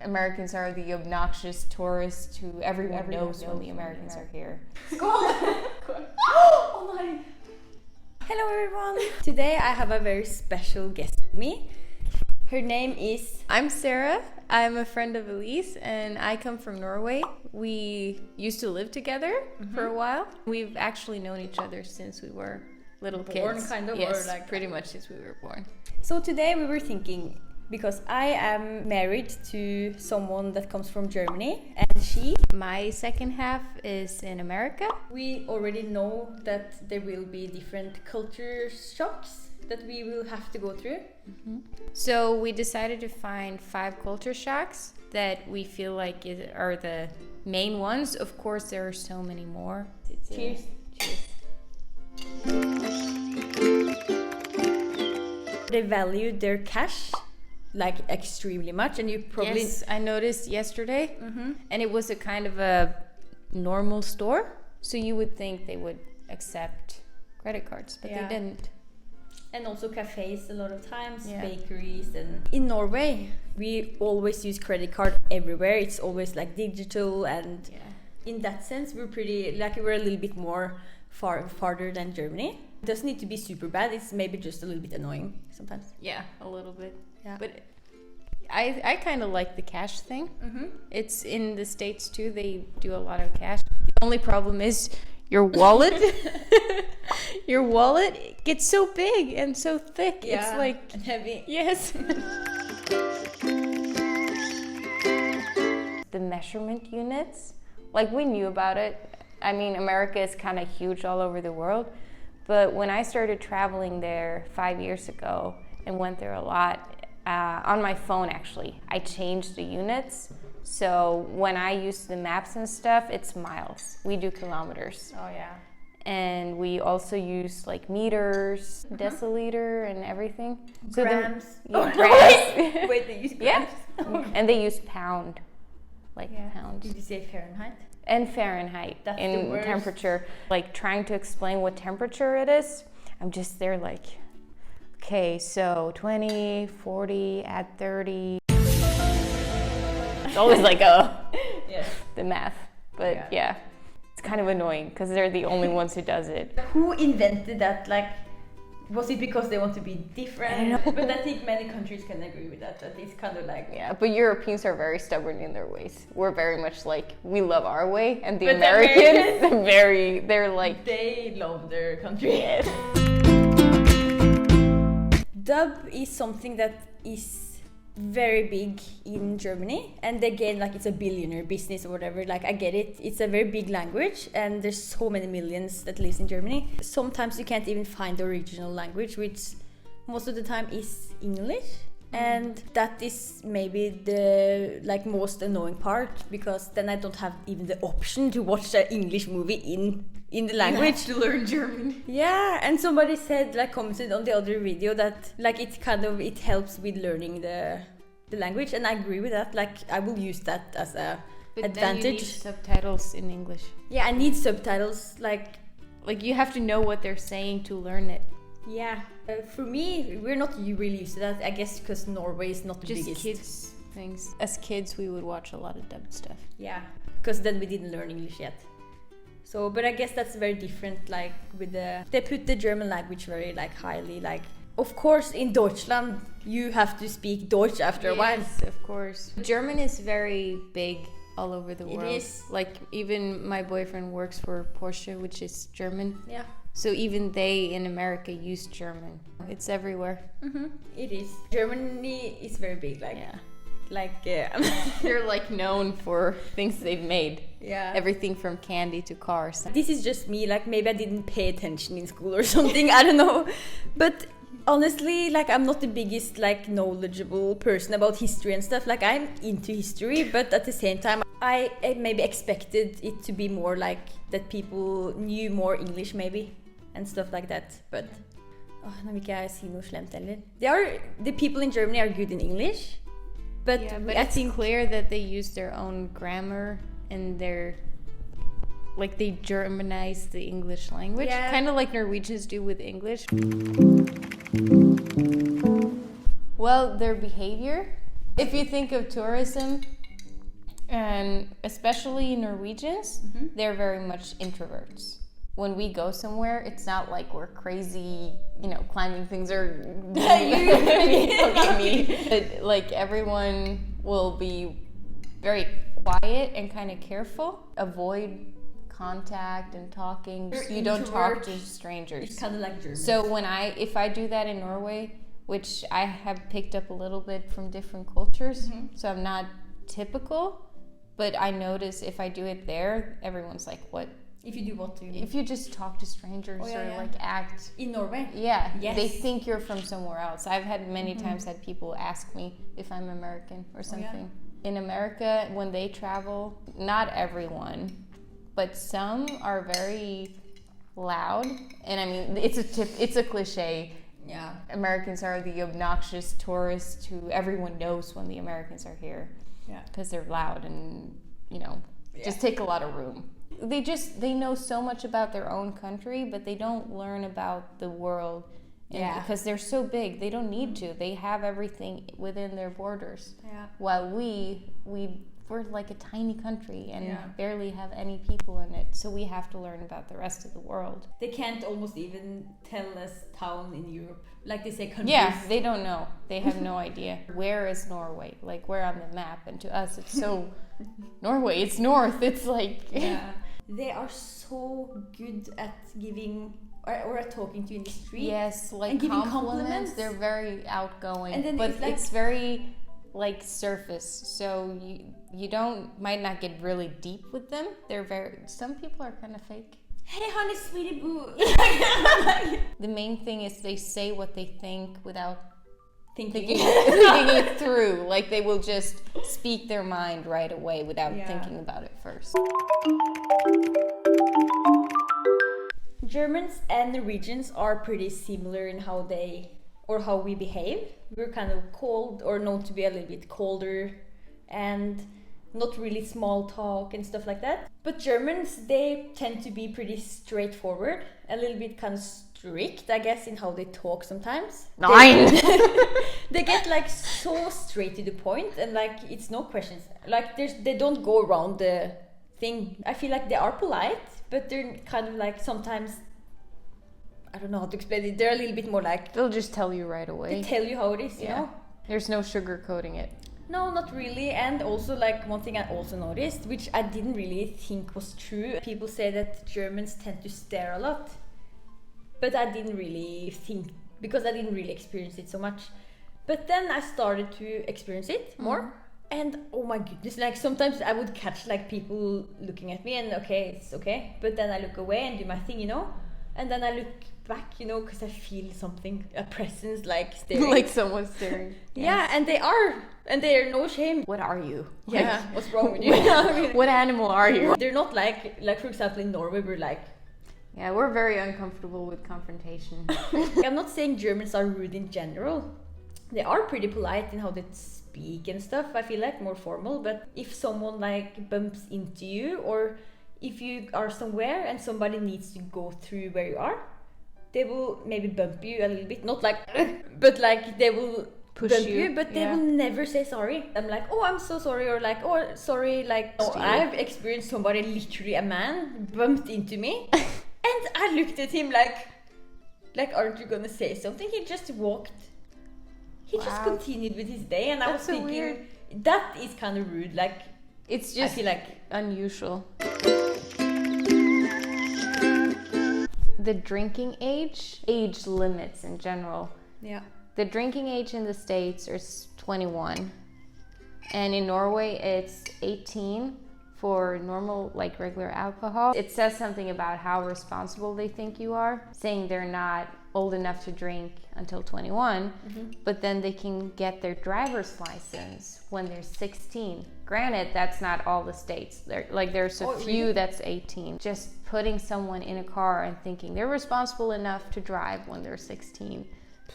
Americans are the obnoxious tourists who everyone knows when the Americans are here. Oh my! Hello everyone! Today I have a very special guest with me. Her name is... I'm Sarah. I'm a friend of Elise and I come from Norway. We used to live together for a while. We've actually known each other since we were little kids. Kind of? Yes, or like pretty much since we were born. So today we were thinking, because I am married to someone that comes from Germany and My second half is in America. we already know that there will be different culture shocks that we will have to go through. So we decided to find 5 culture shocks that we feel like are the main ones. Of course, there are so many more. Cheers. They value their cash like extremely much, and you probably... Yes, I noticed yesterday, and it was a kind of a normal store, so you would think they would accept credit cards, but they didn't. And also cafes a lot of times, Yeah. bakeries. And in Norway, we always use credit card everywhere. It's always like digital, and in that sense, we're a little bit more farther than Germany. It doesn't need to be super bad. It's maybe just a little bit annoying sometimes. Yeah, a little bit. Yeah. But I kind of like the cash thing. It's in the States too. They do a lot of cash. The only problem is your wallet. Your wallet gets so big and so thick. It's like and heavy. yes. The measurement units, like we knew about it. I mean, America is kind of huge all over the world. But when I started traveling there 5 years ago and went there a lot, on my phone actually, I changed the units. So when I use the maps and stuff, it's miles. We do kilometers. Oh yeah. And we also use like meters, deciliter and everything. So Grams. grams. Wait, they use grams? Yeah. And they use pound, like pounds. Did you say Fahrenheit? And Fahrenheit. That's in the worst. temperature. Like trying to explain what temperature it is, I'm just there like, okay, so 20, 40, add 30. It's always like the math. But yeah, it's kind of annoying because they're the only ones who does it. Who invented that? Like, was it because they want to be different? But I think many countries can agree with that. That it's kind of like... Yeah, but Europeans are very stubborn in their ways. We're very much like, we love our way, and the But Americans, they're like... They love their country. Dub is something that is very big in Germany, and again, like, it's a billionaire business or whatever. Like, I get it, it's a very big language and there's so many millions that lives in Germany. Sometimes you can't even find the original language, which most of the time is English, and that is maybe the most annoying part, because then I don't have even the option to watch an English movie in the language. to learn German. Yeah, and somebody said, commented on the other video that it helps with learning the language, and I agree with that. I will use that as a advantage. Then you need subtitles in English. Yeah, I need subtitles. Like you have to know what they're saying to learn it. Yeah, for me, we're not really used to that. I guess because Norway is not the Just biggest. kids things. As kids, we would watch a lot of dubbed stuff. Yeah, because then we didn't learn English yet. So, but I guess that's very different. They put the German language very highly. Of course, in Deutschland, you have to speak Deutsch after a while. Yes, of course. German is very big all over the world. It is. Even my boyfriend works for Porsche, which is German. Yeah. So even they in America use German. It's everywhere. It is. Germany is very big. They're known for things they've made. Yeah. Everything from candy to cars. This is just me. Maybe I didn't pay attention in school or something. I don't know. But honestly, I'm not the biggest knowledgeable person about history and stuff. I'm into history, but at the same time, I maybe expected it to be more that people knew more English maybe and stuff like that. But nå vil ikke jeg si noe slemt heller. The people in Germany are good in English, but I think clear that they use their own grammar and they Germanize the English language, kind of like Norwegians do with English. Well, their behavior If you think of tourism, and especially Norwegians, they're very much introverts. When we go somewhere, it's not like we're crazy, climbing things or but like everyone will be very quiet and kind of careful. Avoid contact and talking. You don't talk to strangers. It's kind of like German. So if I do that in Norway, which I have picked up a little bit from different cultures, so I'm not typical, but I notice if I do it there, everyone's like, what? If you do what to If you just talk to strangers like act in Norway. Yeah. Yes. They think you're from somewhere else. I've had many times had people ask me if I'm American or something. In America, when they travel, not everyone, but some are very loud. And I mean, it's a cliche. Yeah. Americans are the obnoxious tourists who everyone knows when the Americans are here. Yeah. Because they're loud and, just take a lot of room. They know so much about their own country, but they don't learn about the world. Because they're so big, they don't need to. They have everything within their borders. Yeah. While we're like a tiny country and barely have any people in it, so we have to learn about the rest of the world. They can't almost even tell us town in Europe. Like they say countries. Yeah, they don't know. They have no idea. Where is Norway? Like, where on the map? And to us, it's so... Norway, it's north. It's like... Yeah. They are so good at giving... Or at talking to you in the street. Yes, like and giving compliments. They're very outgoing. And then but it's very... like surface, so you might not get really deep with them. Some people are kind of fake. Hey honey, sweetie boo. The main thing is they say what they think without thinking it through. Like they will just speak their mind right away without thinking about it first. Germans and Norwegians are pretty similar in how we behave. We're kind of cold, or known to be a little bit colder, and not really small talk and stuff like that. But Germans, they tend to be pretty straightforward, a little bit kind of strict, I guess, in how they talk sometimes. They get like so straight to the point, and like it's no questions. Like they don't go around the thing. I feel like they are polite, but they're kind of like sometimes, I don't know how to explain it. They're a little bit more like... They'll just tell you right away. They tell you how it is, you know? There's no sugarcoating it. No, not really. And also, like, one thing I also noticed, which I didn't really think was true. People say that Germans tend to stare a lot. But I didn't really think, because I didn't really experience it so much. But then I started to experience it more. And oh my goodness, like sometimes I would catch like people looking at me and it's okay. But then I look away and do my thing, And then I look back, because I feel something, a presence like staring. Like someone staring. Yeah, and they are no shame. What are you? Yeah, what's wrong with you? What animal are you? They're not like for example in Norway we're like... Yeah, we're very uncomfortable with confrontation. I'm not saying Germans are rude in general. They are pretty polite in how they speak and stuff. I feel like more formal, but if someone like bumps into you, or if you are somewhere and somebody needs to go through where you are, they will maybe bump you a little bit. Not like, but like they will push bump you, but they will never say sorry. I'm like, oh, I'm so sorry, or like, oh, sorry, like, oh, I've experienced somebody, literally a man, bumped into me, and I looked at him like, aren't you gonna say something? He just walked. He just continued with his day, and I was thinking, weird. That is kind of rude. Like, it's just I feel like unusual. The drinking age limits in general. Yeah. The drinking age in the States is 21, and in Norway it's 18 for normal, like regular alcohol. It says something about how responsible they think you are, saying they're not old enough to drink until 21, but then they can get their driver's license when they're 16. Granted, that's not all the states. There's a few really? That's 18. Just putting someone in a car and thinking they're responsible enough to drive when they're 16,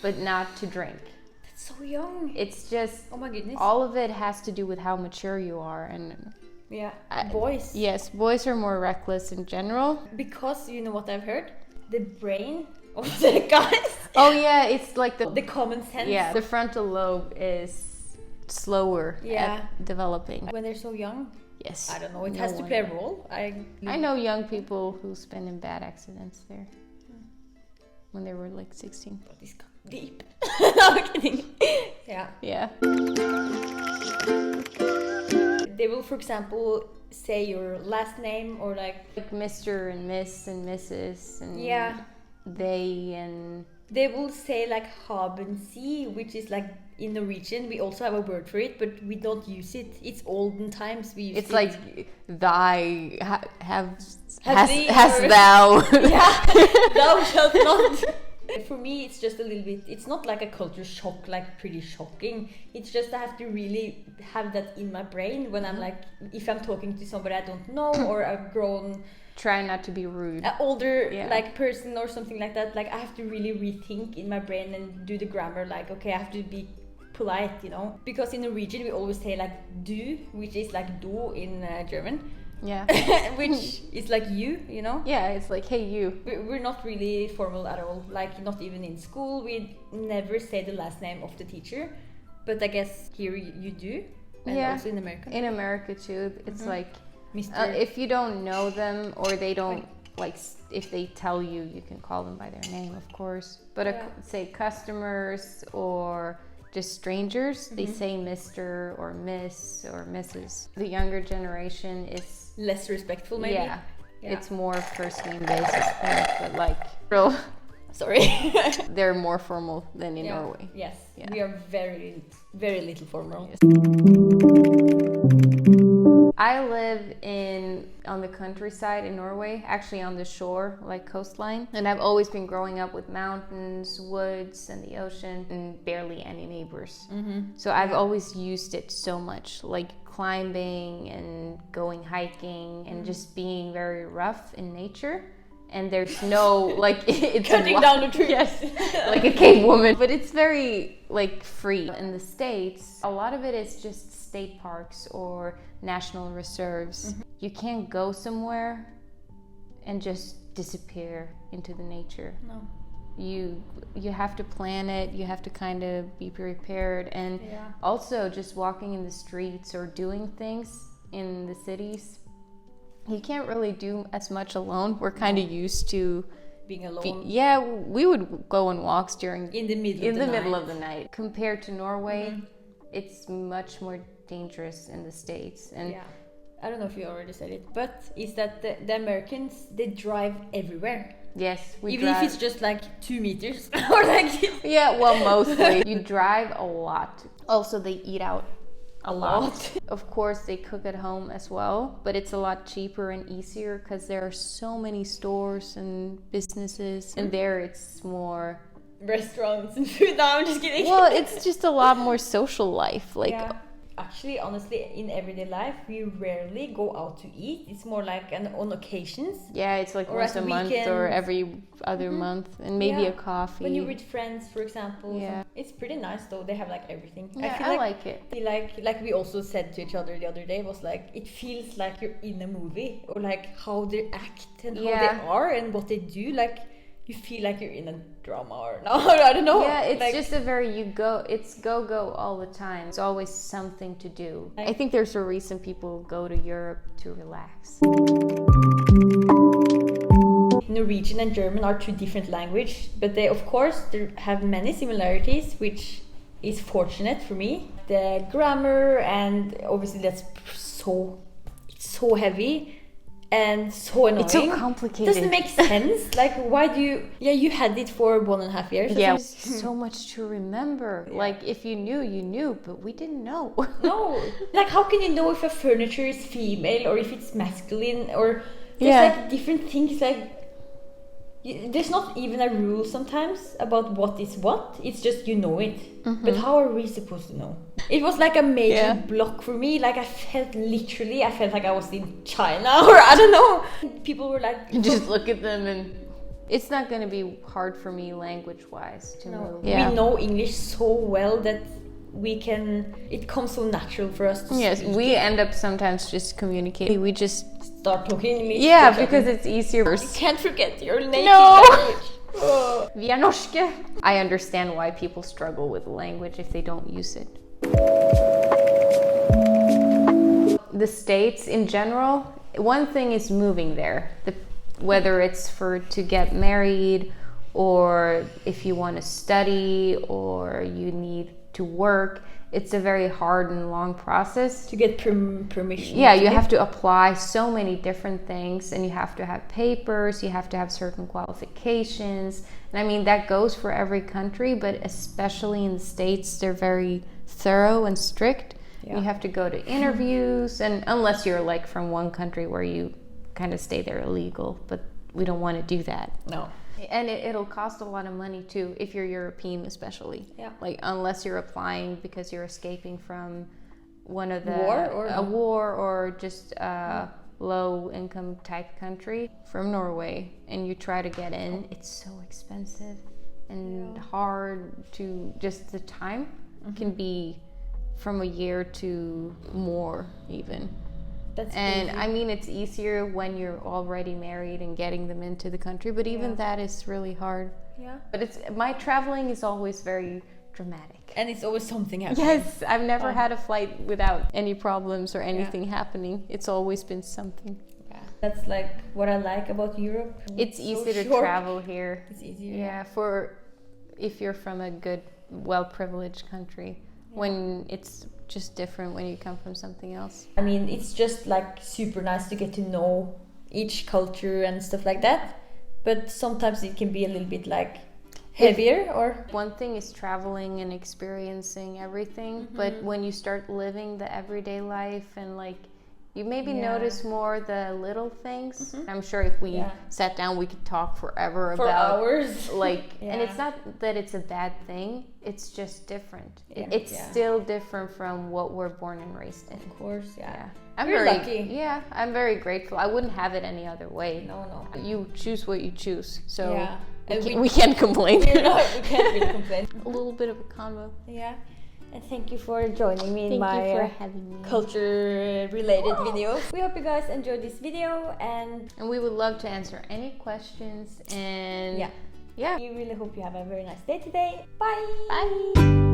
but not to drink. That's so young. It's just, oh my goodness. All of it has to do with how mature you are. And yeah, boys. Yes, boys are more reckless in general. Because, you know what I've heard? The brain of the guys. Oh yeah, it's like the common sense. Yeah, the frontal lobe is slower Yeah. at developing. When they're so young, Yes. I don't know. It No has to one- play a role. I know young people who spend in bad accidents there when they were like 16. This got deep. No, I'm kidding. Yeah. Yeah. They will, for example, say your last name or like Like Mr. and Miss and Mrs. and Yeah. they and they will say like haben Sie, which is like in Norwegian. We also have a word for it, but we don't use it. It's olden times we use it's it. like thy Have thee, hast or- thou. Yeah, thou shalt not. For me, it's just a little bit. It's not like a culture shock, like pretty shocking. It's just I have to really have that in my brain when I'm like, if I'm talking to somebody I don't know or a grown, Try not to be rude. older Yeah. like person or something like that. Like I have to really rethink in my brain and do the grammar. Like okay, I have to be polite, you know, because in Norwegian we always say like du, which is like do in German, Yeah. which is like you know. Yeah, it's like, hey, you. We're not really formal at all. Like not even in school, we never say the last name of the teacher. But I guess here you do, and Yeah. also in America, In America too, it's like Mr. if you don't know them or they don't like, if they tell you, you can call them by their name, of course. But Yeah. say customers or just strangers, they say Mr. or Miss or Mrs. The younger generation is Less respectful, maybe. yeah, Yeah. it's more first name basis, but like real, Sorry. they're more formal than in Yeah. Norway. Yes, Yeah. we are very, very little formal. I live on the countryside in Norway, actually on the shore, like coastline. And I've always been growing up with mountains, woods, and the ocean, and barely any neighbors. So I've always used it so much, like climbing and going hiking and just being very rough in nature. And there's no, like, it's Cutting down the trees. Yes, like a cave woman. But it's very, like, free. In the States, a lot of it is just state parks or national reserves. You can't go somewhere and just disappear into the nature. No. You have to plan it, you have to kind of be prepared, and Yeah. also just walking in the streets or doing things in the cities, you can't really do as much alone. We're kind of used to Being alone yeah, we would go on walks during in the middle in of the the middle night. of the night. Compared to Norway, it's much more dangerous in the States. And Yeah. I don't know if you already said it, but is that the Americans, they drive everywhere. yes, we Even drive. if it's just like 2 meters or like Yeah, well, mostly. You drive a lot. Also, they eat out a lot. Of course, they cook at home as well, but it's a lot cheaper and easier because there are so many stores and businesses. And there it's more... restaurants and food. No, I'm just kidding. Well, it's just a lot more social life. Like, yeah. Actually, honestly, in everyday life, we rarely go out to eat. It's more like on occasions. yeah, it's like Or once at a month or weekends. every other month, and maybe Yeah. a coffee. When you're with friends, for example. Yeah. It's pretty nice though. They have like everything. Yeah, feel I like it. Like we also said to each other the other day, was like it feels like you're in a movie, or like how they act and how Yeah. they are and what they do. Like you feel like you're in a drama or no, I don't know. Yeah, it's like, just it's go all the time. It's always something to do. Like- I think there's a reason people go to Europe to relax. Norwegian and German are two different languages, but they of course they have many similarities, which is fortunate for me. The grammar, and obviously it's so heavy and so annoying. It's so complicated. Doesn't make sense. Like why do you? Yeah, you had it for 1.5 years. Yeah, or there's something. so much to remember. Like if you knew, you knew, but we didn't know. No, like how can you know if a furniture is female or if it's masculine, or there's Yeah. like different things like. There's not even a rule sometimes about what is what. It's just you know it. But how are we supposed to know? It was like a major Yeah. block for me. Like I felt like I was in China or I don't know. People were like, You just look at them and it's not going to be hard for me language-wise to move. we know English so well that it comes so natural for us to Yes, speak we it. end up sometimes just communicating. We just Start talking English. yeah, to each because other. it's easier. You can't forget your native No. language. Oh. Vi er norske. I understand why people struggle with language if they don't use it. the States in general, one thing is moving there. Whether it's to get married, or if you want to study, or you need to work, it's a very hard and long process. To get permission. Yeah, you have to apply so many different things, and you have to have papers, you have to have certain qualifications. And I mean, that goes for every country, but especially in the States, they're very thorough and strict. Yeah. You have to go to interviews, and unless you're like from one country where you kind of stay there illegal, but we don't want to do that. No. And it'll cost a lot of money too, if you're European especially. Yeah. Like, unless you're applying because you're escaping from one of the a war or just a low income type country from Norway, and you try to get in, it's so expensive and hard to, just the time can be from a year to more even. That's and crazy. I mean, it's easier when you're already married and getting them into the country, but even that is really hard. Yeah. But my traveling is always very dramatic. And it's always something happening. Yes, I've never had a flight without any problems or anything happening. It's always been something. Yeah. That's like what I like about Europe. It's easy to travel here. It's easier. Yeah, if you're from a good, well-privileged country. When it's just different when you come from something else. I mean, it's just like super nice to get to know each culture and stuff like that. But sometimes it can be a little bit like heavier, or one thing is traveling and experiencing everything, but when you start living the everyday life and like you maybe notice more the little things. I'm sure if we sat down, we could talk forever for about hours. Like, and it's not that it's a bad thing. It's just different. It's still different from what we're born and raised in. Of course, I'm You're very lucky. Yeah, I'm very grateful. I wouldn't have it any other way. No. You choose what you choose, so we we can't complain. we can't really complain. A little bit of a convo. Yeah. And thank you for joining me in Thank you for my having me. culture-related video. We hope you guys enjoyed this video, and we would love to answer any questions. And we really hope you have a very nice day today. Bye. Bye.